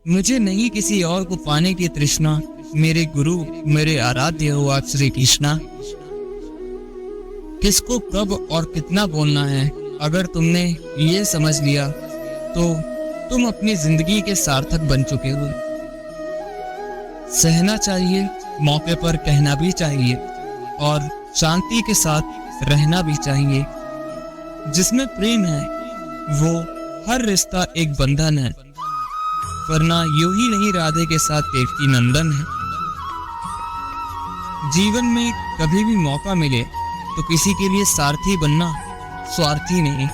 मुझे नहीं किसी और को पाने की तृष्णा, मेरे गुरु मेरे आराध्य हो आप श्री कृष्णा। किसको कब और कितना बोलना है, अगर तुमने ये समझ लिया तो तुम अपनी जिंदगी के सार्थक बन चुके हो। सहना चाहिए, मौके पर कहना भी चाहिए और शांति के साथ रहना भी चाहिए। जिसमें प्रेम है वो हर रिश्ता एक बंधन है, वरना यूं ही नहीं राधे के साथ देवकी नंदन है। जीवन में कभी भी मौका मिले तो किसी के लिए सारथी बनना, स्वार्थी नहीं।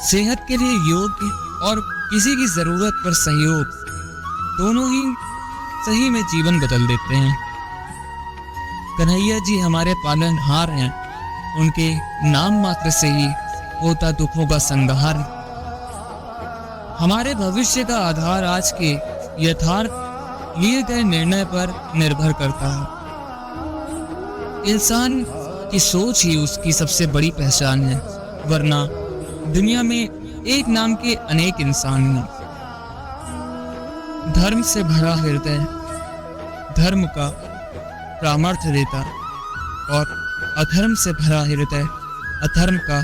सेहत के लिए योग्य और किसी की जरूरत पर सहयोग, दोनों ही सही में जीवन बदल देते हैं। कन्हैया जी हमारे पालनहार हैं, उनके नाम मात्र से ही होता दुखों का संहार। हमारे भविष्य का आधार आज के यथार्थ लिए गए निर्णय पर निर्भर करता है। इंसान की सोच ही उसकी सबसे बड़ी पहचान है, वरना दुनिया में एक नाम के अनेक इंसान हैं। धर्म से भरा हृदय धर्म का सामर्थ्य देता और अधर्म से भरा हृदय अधर्म का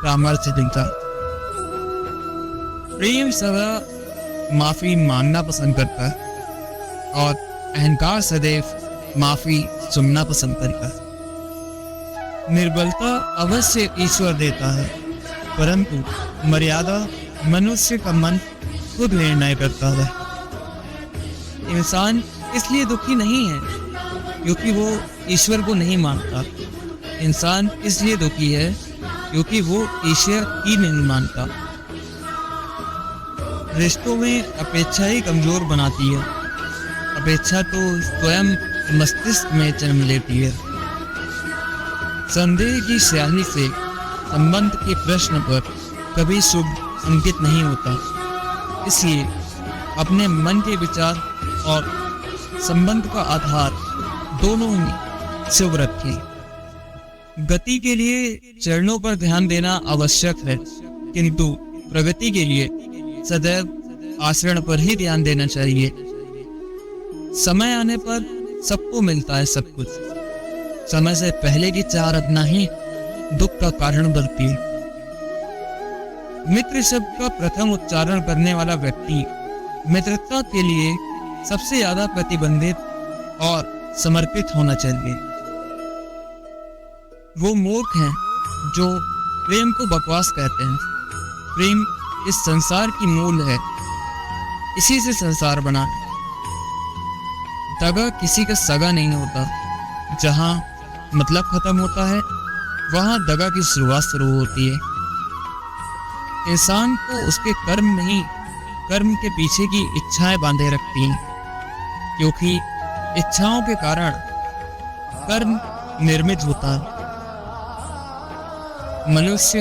सामर्थ्य देता। प्रेम सदा माफी मांगना पसंद करता है और अहंकार सदैव माफी सुनना पसंद करता है। निर्बलता अवश्य ईश्वर देता है, परंतु मर्यादा मनुष्य का मन खुद निर्णय करता है। इंसान इसलिए दुखी नहीं है क्योंकि वो ईश्वर को नहीं मानता। इंसान इसलिए दुखी है क्योंकि वो ईश्वर ही नहीं मानता। रिश्तों में अपेक्षा ही कमजोर बनाती है। अपेक्षा तो स्वयं मस्तिष्क में जन्म लेती है। संदेह की स्याही से संबंध के प्रश्न पर कभी शुभ अंकित नहीं होता। इसलिए अपने मन के विचार और संबंध का आधार दोनों ही शुभ रखें। गति के लिए चरणों पर ध्यान देना आवश्यक है, किंतु प्रगति के लिए सदैव आचरण पर ही ध्यान देना चाहिए। समय आने पर सबको मिलता है सब कुछ। समय से पहले की चाह रखना ही दुख का कारण बनती है। मित्र शब्द का प्रथम उच्चारण करने वाला व्यक्ति मित्रता के लिए सबसे ज्यादा प्रतिबंधित और समर्पित होना चाहिए। वो मूर्ख हैं जो प्रेम को बकवास कहते हैं। प्रेम इस संसार की मूल है, इसी से संसार बना है। दगा किसी का सगा नहीं होता। जहां मतलब खत्म होता है वहां दगा की शुरुआत शुरू होती है। इंसान को उसके कर्म नहीं, कर्म के पीछे की इच्छाएं बांधे रखती हैं, क्योंकि इच्छाओं के कारण कर्म निर्मित होता है। मनुष्य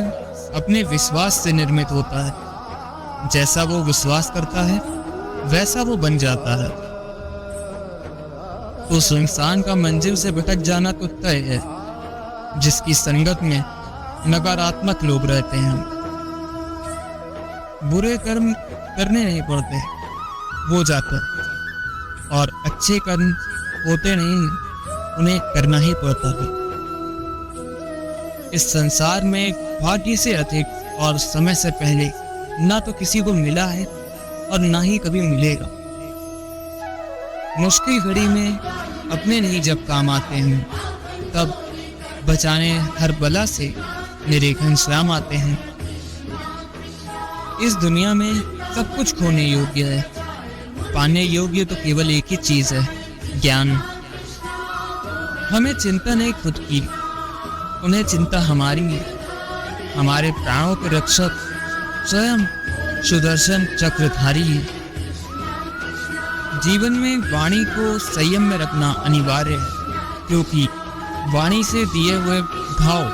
अपने विश्वास से निर्मित होता है। जैसा वो विश्वास करता है वैसा वो बन जाता है। उस इंसान का मंजिल से भटक जाना तो तय है जिसकी संगत में नकारात्मक लोग रहते हैं। बुरे कर्म करने नहीं पड़ते, वो जाकर, और अच्छे कर्म होते नहीं, उन्हें करना ही पड़ता है। इस संसार में भाग्य से अधिक और समय से पहले ना तो किसी को मिला है और ना ही कभी मिलेगा। मुश्किल घड़ी में अपने नहीं जब काम आते हैं, तब बचाने हर बला से मेरे घनश्याम आते हैं। इस दुनिया में सब कुछ खोने योग्य है, पाने योग्य तो केवल एक ही चीज है, ज्ञान। हमें चिंता नहीं खुद की, उन्हें चिंता हमारी है। हमारे प्राणों के रक्षक स्वयं सुदर्शन चक्रधारी है। जीवन में वाणी को संयम में रखना अनिवार्य है, क्योंकि वाणी से दिए हुए घाव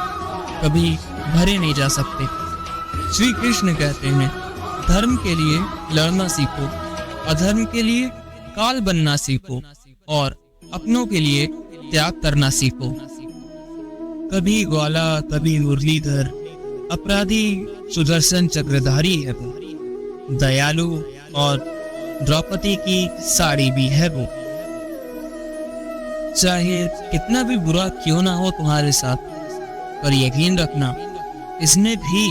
कभी भरे नहीं जा सकते। श्री कृष्ण कहते हैं, धर्म के लिए लड़ना सीखो, अधर्म के लिए काल बनना सीखो और अपनों के लिए त्याग करना सीखो। कभी ग्वाला कभी मुरलीधर, अपराधी सुदर्शन चक्रधारी है वो। दयालु और द्रौपदी की साड़ी भी है वो। चाहे कितना भी बुरा क्यों ना हो तुम्हारे साथ, पर यकीन रखना इसमें भी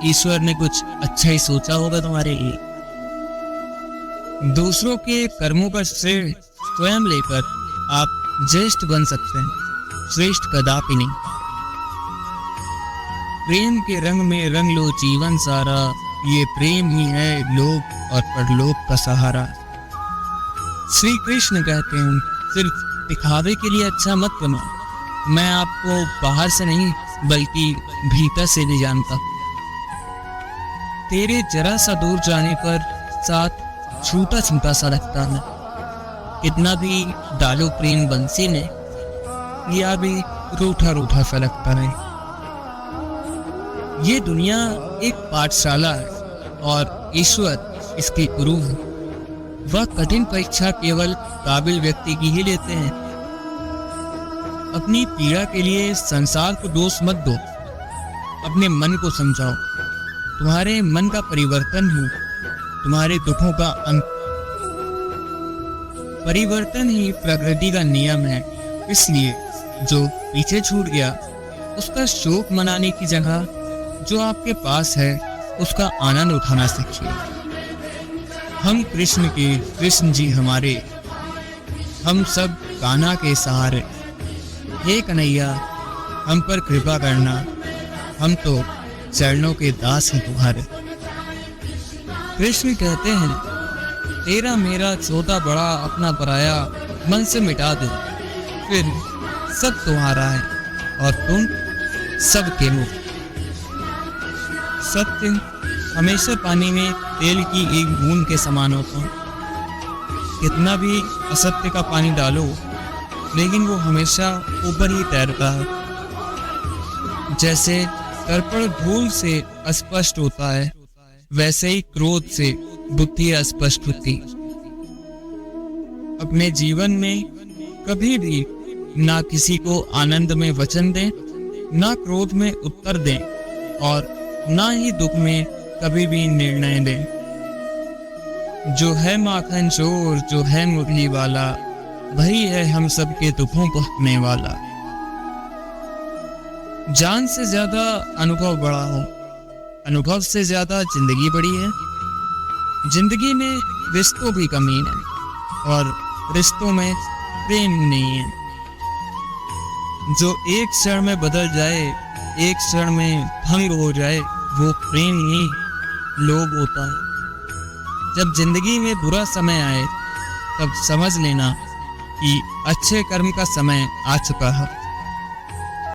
ईश्वर ने कुछ अच्छा ही सोचा होगा तुम्हारे लिए। दूसरों के कर्मों का श्रेय स्वयं लेकर आप ज्येष्ठ बन सकते हैं, श्रेष्ठ कदापि नहीं। प्रेम के रंग में रंग लो जीवन सारा, ये प्रेम ही है लोक और परलोक का सहारा। श्री कृष्ण कहते हैं सिर्फ दिखावे के लिए अच्छा मत बनो, मैं आपको बाहर से नहीं बल्कि भीतर से भी जानता। तेरे जरा सा दूर जाने पर साथ छूटा छूटा सा लगता है, कितना भी डालो प्रेम बंसी ने, या भी रूठा रूठा सा लगता है। ये दुनिया एक पाठशाला है और ईश्वर इसकी गुरु है। वह कठिन परीक्षा केवल काबिल व्यक्ति की ही लेते हैं। अपनी पीड़ा के लिए संसार को दोष मत दो, अपने मन को समझाओ। तुम्हारे मन का परिवर्तन हो तुम्हारे दुखों का अंत। परिवर्तन ही प्रकृति का नियम है, इसलिए जो पीछे छूट गया उसका शोक मनाने की जगह जो आपके पास है उसका आनंद उठाना सीखिए। हम कृष्ण के, कृष्ण जी हमारे, हम सब कान्हा के सहारे। हे कन्हैया हम पर कृपा करना, हम तो चरणों के दास हैं तुम्हारे। कृष्ण कहते हैं तेरा मेरा छोटा बड़ा अपना पराया मन से मिटा दो, फिर सब तुम्हारा है और तुम सबके मुक्त। सत्य हमेशा पानी में तेल की एक बूंद के समान होता है। कितना भी असत्य का पानी डालो लेकिन वो हमेशा ऊपर ही तैरता है। जैसे दर्पण धूल से अस्पष्ट होता है, वैसे ही क्रोध से बुद्धि अस्पष्ट होती। अपने जीवन में कभी भी ना किसी को आनंद में वचन दें, ना क्रोध में उत्तर दें और ना ही दुख में कभी भी निर्णय दें। जो है माखन चोर, जो है मुरली वाला, वही है हम सबके दुखों को हकने वाला। जान से ज्यादा अनुभव बड़ा हो, अनुभव से ज्यादा जिंदगी बड़ी है। जिंदगी में रिश्तों की कमी है और रिश्तों में प्रेम नहीं है। जो एक क्षण में बदल जाए, एक क्षण में भंग हो जाए, वो प्रेम ही लोभ होता है। जब जिंदगी में बुरा समय आए तब समझ लेना कि अच्छे कर्म का समय आ चुका है।